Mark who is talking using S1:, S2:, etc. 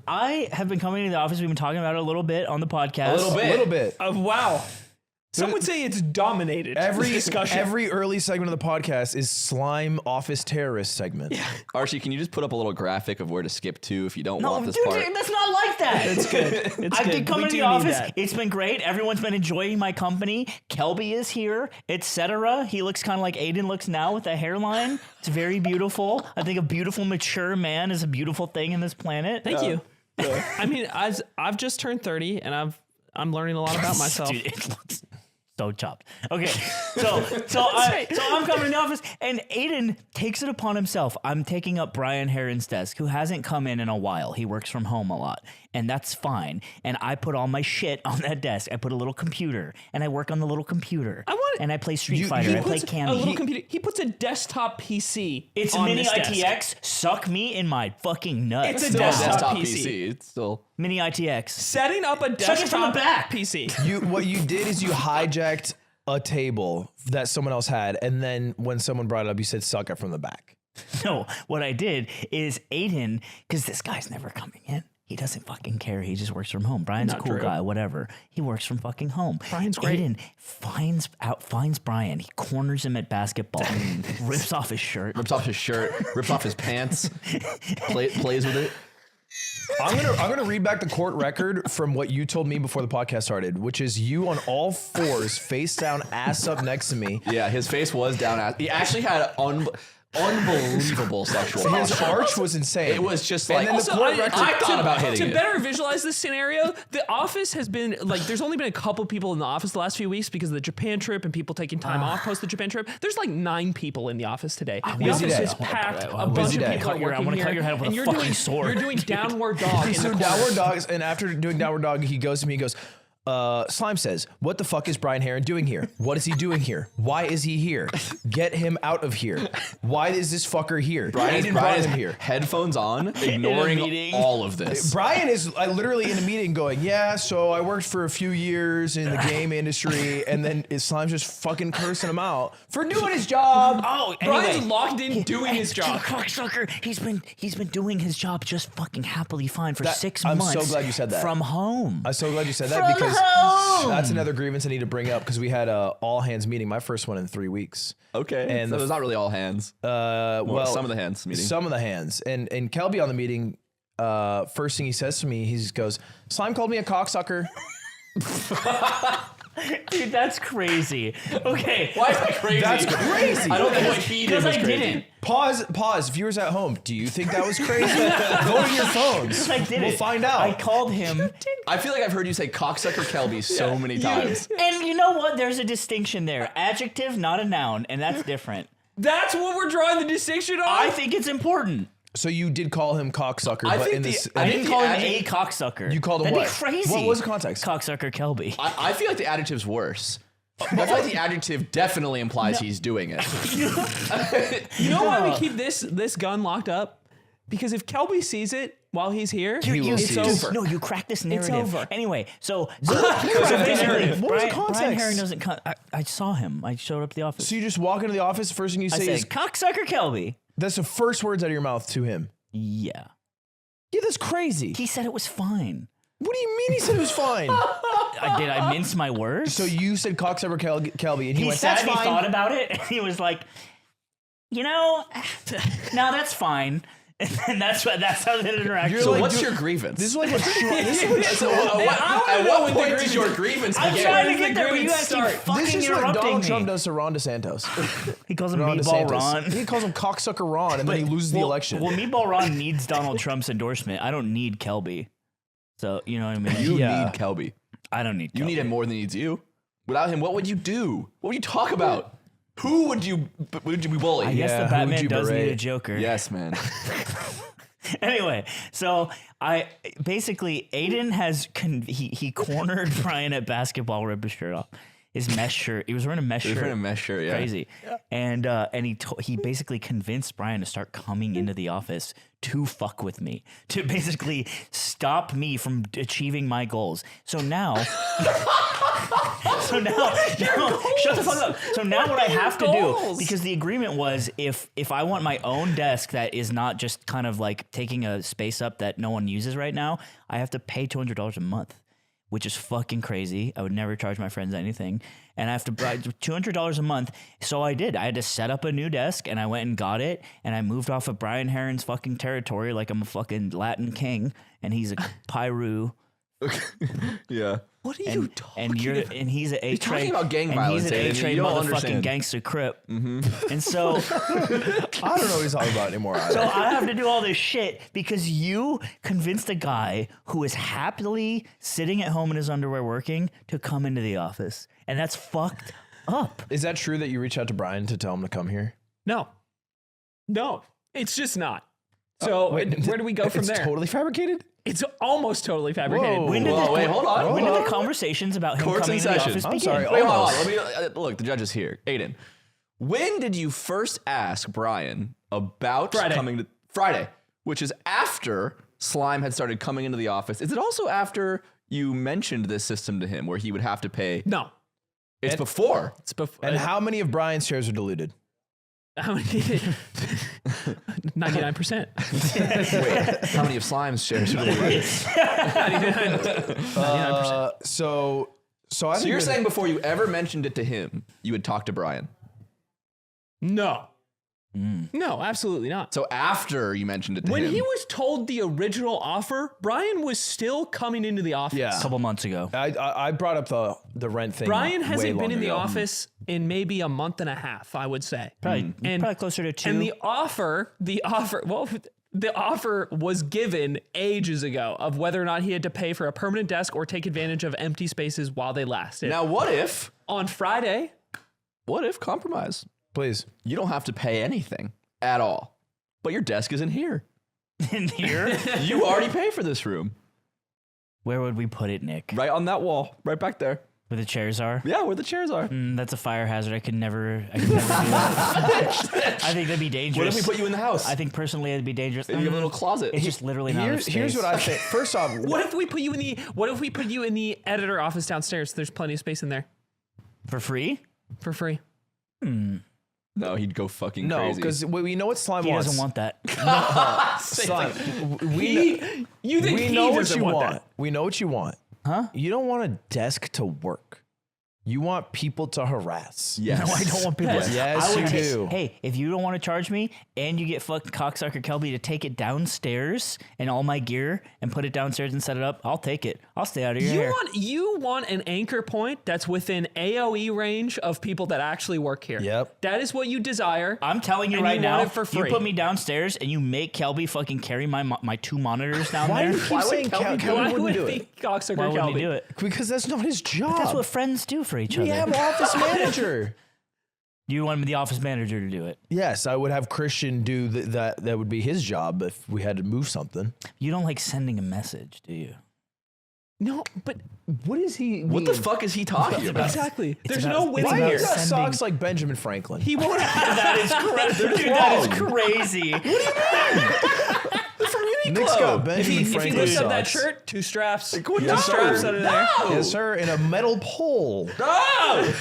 S1: I have been coming to the office. We've been talking about it a little bit on the podcast.
S2: A little bit.
S3: Wow. Some would say it's dominated
S4: Every
S3: discussion.
S4: every early segment of the podcast is slime office terrorist segment. Yeah.
S2: Archie, can you just put up a little graphic of where to skip to if you don't
S1: No,
S2: want this
S1: dude,
S2: part?
S1: that's not like that.
S3: It's good.
S1: I've been coming
S3: We
S1: to
S3: do
S1: the
S3: need
S1: office.
S3: that.
S1: It's been great. Everyone's been enjoying my company. Kelby is here, etc. He looks kind of like Aiden looks now with that hairline. It's very beautiful. I think a beautiful, mature man is a beautiful thing in this planet.
S3: Thank you. I mean, I've just turned 30, and I'm learning a lot about myself.
S1: Dude, it looks so chopped. Okay, so I'm coming to the office, and Aiden takes it upon himself. I'm taking up Brian Heron's desk, who hasn't come in a while. He works from home a lot, and that's fine. And I put all my shit on that desk. I put a little computer, and I work on the little computer. And I play Street Fighter. I play Cammy.
S3: A little computer. He puts a desktop PC.
S1: It's a
S3: on
S1: mini
S3: this desk.
S1: ITX. Suck me in my fucking nuts.
S3: It's a
S2: Still a
S3: desktop
S2: desktop
S3: PC.
S2: PC. It's still...
S1: mini ITX.
S3: Setting up a
S1: Suck it
S3: desktop
S1: from the back.
S3: PC.
S4: What you did is you hijacked a table that someone else had, and then when someone brought it up, you said suck it from the back.
S1: No, what I did is Aiden, because this guy's never coming in. He doesn't fucking care. He just works from home. Brian's a
S3: Not
S1: cool
S3: true.
S1: guy, whatever. He works from fucking home.
S3: Brian's great.
S1: Aiden finds Brian. He corners him at basketball, rips off his shirt.
S2: Rips off his shirt, rips off his pants, plays with it.
S4: I'm gonna read back the court record from what you told me before the podcast started, which is you on all fours, face down, ass up next to me.
S2: Yeah, his face was down at... He actually had unbelievable sexual
S4: His
S2: posture.
S4: arch was insane.
S2: It was just
S4: And
S2: like...
S4: then the
S3: Also,
S4: court record.
S2: I thought about hitting
S3: to
S2: it.
S3: better visualize this scenario, the office has been like, there's only been a couple people in the office the last few weeks because of the Japan trip and people taking time off post the Japan trip. There's like 9 people in the office today. The
S4: busy
S3: office
S4: day.
S3: is packed. A bunch
S4: busy
S3: of
S4: day.
S3: people are
S1: I'm
S3: working
S1: gonna
S3: here,
S1: cut your head off with
S3: and
S1: a
S3: you're
S1: fucking
S3: doing,
S1: sword.
S3: You're doing downward dog in
S4: So
S3: the corner.
S4: downward dogs, and after doing downward dog, he goes to me. He goes, Slime says, "What the fuck is Brian Heron doing here? What is he doing here? Why is he here? Get him out of here. Why is this fucker here? Aiden brought him here."
S2: Headphones on, ignoring
S1: meeting.
S2: all of this.
S4: Brian is literally in a meeting going, "Yeah, so I worked for a few years in the game industry," and then Slime's just fucking cursing him out for doing his job.
S1: Oh,
S3: Brian's
S1: anyway.
S3: locked in doing his job.
S1: Cocksucker. He's been doing his job just fucking happily fine for 6
S4: I'm
S1: months.
S4: so glad you said that.
S1: From home.
S4: I'm so glad you said that
S1: From
S4: because
S1: home.
S4: that's another grievance I need to bring up because we had a all hands meeting, my first one in 3 weeks.
S2: Okay,
S4: And
S2: so
S4: the
S2: it's not really all hands.
S4: Well,
S2: some of the hands meeting.
S4: Some of the hands. And Kelby on the meeting, first thing he says to me, he just goes, "Slime called me a cocksucker."
S1: Dude, that's crazy. Okay.
S2: Why is that crazy?
S4: That's crazy.
S2: I don't think what he did
S1: Because
S2: was
S1: I
S2: crazy.
S1: didn't.
S4: Pause. Viewers at home, do you think that was crazy? Go to your phones.
S1: I did
S4: We'll
S1: it.
S4: find out.
S1: I called him.
S2: I feel like I've heard you say cocksucker Kelby so many times.
S1: And you know what? There's a distinction there. Adjective, not a noun, and that's different.
S3: That's what we're drawing the distinction on?
S1: I think it's important.
S4: So you did call him cocksucker,
S2: I
S4: but
S2: think
S4: in
S2: the-
S4: this,
S2: I
S1: I
S2: think
S1: didn't
S2: the
S1: call him
S2: adjective-
S1: a cocksucker.
S4: You called him
S1: That'd
S4: what?
S1: be crazy.
S4: What was the context?
S1: Cocksucker Kelby.
S2: I feel like the adjective's worse. I feel like the adjective definitely implies he's doing it.
S3: You know why we keep this gun locked up? Because if Kelby sees it while he's here, it's over.
S1: No, you crack this narrative.
S3: over.
S1: Anyway, so basically,
S4: What was the
S1: Brian
S4: context?
S1: Herring doesn't. I saw him. I showed up at the office.
S4: So you just walk into the office, the first thing you
S1: I
S4: say
S1: said,
S4: is,
S1: "Cocksucker Kelby."
S4: that's the first words out of your mouth to him.
S1: Yeah.
S4: Yeah, that's crazy.
S1: He said it was fine.
S4: What do you mean he said it was fine?
S1: Did I mince my words?
S4: So you said cocksucker Kelby, and he
S1: he
S4: went,
S1: sat
S4: "That's
S1: and he
S4: fine."
S1: thought about it, and he was like, "You know, no, that's fine." And that's how the interaction.
S4: You're
S2: So
S4: like,
S2: what's
S4: dude,
S2: your grievance?
S4: This is like what this is what
S2: So
S3: I
S2: at
S3: wanna know
S2: what
S3: when the
S2: point does
S3: grievance-
S2: your grievance
S1: I'm
S2: begin?
S1: trying to
S3: When
S1: get
S3: does
S1: there,
S3: the
S1: but you
S3: grievance
S1: guys keep
S3: start?
S1: fucking
S4: this is what
S1: interrupting
S4: Donald
S1: me.
S4: Trump does to Ron DeSantis.
S1: He calls him
S4: Ron
S1: Meatball
S4: DeSantis.
S1: Ron.
S4: He calls him cocksucker Ron, and then he loses the election.
S1: Well, Meatball Ron needs Donald Trump's endorsement. I don't need Kelby. So, you know what I mean?
S2: You need Kelby.
S1: I don't need Kelby.
S2: You need him more than he needs you. Without him, what would you do? What would you talk about? Who would you bully?
S1: I guess
S4: Yeah,
S1: the
S4: who would
S1: Batman
S4: you
S1: does need
S4: berate?
S1: a Joker.
S2: Yes, man.
S1: Anyway, so basically Aiden has he cornered Brian at basketball, ripped his shirt off. His mesh shirt. He was wearing a mesh
S2: He's
S1: shirt.
S2: wearing a mesh shirt, yeah.
S1: Crazy. And he basically convinced Brian to start coming into the office to fuck with me, to basically stop me from achieving my goals. So now So now shut the fuck up. So now what I have to do,
S3: goals?
S1: because the agreement was if I want my own desk that is not just kind of like taking a space up that no one uses right now, I have to pay $200 a month, which is fucking crazy. I would never charge my friends anything. And I have to buy $200 a month. So I did. I had to set up a new desk and I went and got it. And I moved off of Brian Heron's fucking territory like I'm a fucking Latin king. And he's a Pyru.
S2: Yeah.
S3: What are you talking about?
S1: And he's an A-train.
S2: talking about gang
S1: and
S2: violence,
S1: he's an
S2: Aiden.
S1: A-train
S2: You don't
S1: motherfucking
S2: understand.
S1: gangster crip. And so
S4: I don't know what he's talking about anymore.
S1: So I have to do all this shit because you convinced a guy who is happily sitting at home in his underwear working to come into the office. And that's fucked up.
S4: Is that true that you reached out to Brian to tell him to come here?
S3: No, it's just not. So where do we go from
S4: It's
S3: there?
S4: totally fabricated?
S3: It's almost totally fabricated.
S4: Whoa.
S1: When did
S2: Whoa, wait, hold on.
S1: When did the conversations about him
S2: Court's
S1: coming
S2: in
S1: into the
S2: session.
S1: office
S4: I'm
S1: begin?
S4: sorry.
S2: Wait, hold on.
S4: Almost.
S2: Let me look. The judge is here. Aiden, when did you first ask Brian about
S3: Friday.
S2: coming to Friday, which is after Slime had started coming into the office? Is it also after you mentioned this system to him where he would have to pay?
S3: No,
S2: It's before.
S3: it's before.
S4: And how many of Brian's shares are diluted?
S3: How many? 99%.
S2: Wait, how many of Slime's shares?
S3: 99%.
S4: So I
S2: So
S4: think
S2: you're
S4: that-
S2: saying before you ever mentioned it to him, you would talk to Brian.
S3: No. No, absolutely not.
S2: So after you mentioned it to
S3: When
S2: him,
S3: he was told the original offer, Brian was still coming into the office.
S4: Yeah.
S1: A couple months ago.
S4: I brought up the rent thing.
S3: Brian
S4: way
S3: hasn't been
S4: long
S3: in the
S4: ago.
S3: office in maybe a month and a half, I would say.
S1: Probably closer to 2.
S3: And the offer was given ages ago of whether or not he had to pay for a permanent desk or take advantage of empty spaces while they lasted.
S2: now what if
S3: On Friday,
S2: compromise?
S4: Please.
S2: You don't have to pay anything at all, but your desk is in here.
S1: in here.
S2: You already pay for this room.
S1: Where would we put it, Nick?
S2: Right on that wall, right back there.
S1: Where the chairs are?
S2: Yeah, where the chairs are.
S1: That's a fire hazard. I could never do that. I think that'd be dangerous.
S2: What if we put you in the house?
S1: I think personally it'd be dangerous.
S2: you have a little closet.
S1: It's just literally not enough
S4: Here's
S1: space.
S4: what I think. First off,
S3: what if we put you in the editor office downstairs? There's plenty of space in there
S1: For free?
S3: for free.
S2: No, he'd go fucking
S4: no,
S2: crazy.
S4: because we know what Slime
S1: He
S4: wants.
S1: doesn't want that.
S4: Slime.
S3: You think
S4: We
S3: he
S4: know what
S3: doesn't
S4: you
S3: want
S4: want.
S3: that?
S4: We know what you want.
S1: Huh?
S4: You don't want a desk to work. You want people to harass.
S2: yes.
S1: No, I don't want people.
S4: Yes,
S1: I would
S4: you
S1: take-
S4: do.
S1: Hey, if you don't want to charge me and you get fucking cocksucker Kelby to take it downstairs and all my gear and put it downstairs and set it up, I'll take it. I'll stay out of your hair.
S3: You want an anchor point that's within AOE range of people that actually work here.
S4: Yep.
S3: That is what you desire.
S1: I'm telling you
S3: And
S1: right
S3: you
S1: now,
S3: want it for
S1: you
S3: free.
S1: put me downstairs and you make Kelby fucking carry my 2 monitors down
S4: Why
S1: there.
S4: do you keep
S2: Why would
S4: saying
S2: Kelby
S4: Kelby
S3: Why
S4: wouldn't
S3: would
S4: do
S3: it
S4: it?
S3: be cocksucker
S1: Why wouldn't
S3: Kelby?
S1: he do it?
S4: Because that's not his job.
S1: That's what friends do for each
S4: we
S1: other.
S4: have office manager.
S1: You want the office manager to do it.
S4: Yes, I would have Christian do that. That would be his job if we had to move something.
S1: You don't like sending a message, do you?
S3: No, but
S4: What is he?
S2: What the fuck is he talking about?
S3: exactly. There's
S1: about-
S3: no winning
S4: Why
S1: about
S3: here.
S4: is that
S1: sending-
S4: socks like Benjamin Franklin?
S3: He won't have
S1: That is crazy. Dude, that is crazy.
S4: Nick's got
S3: If
S4: Benjamin
S3: he, if he
S4: Franklin
S3: lifts up that
S4: socks.
S3: shirt, 2 straps.
S2: what
S3: Two
S2: no,
S3: straps under there.
S4: Yes, sir, in a metal pole.
S2: No!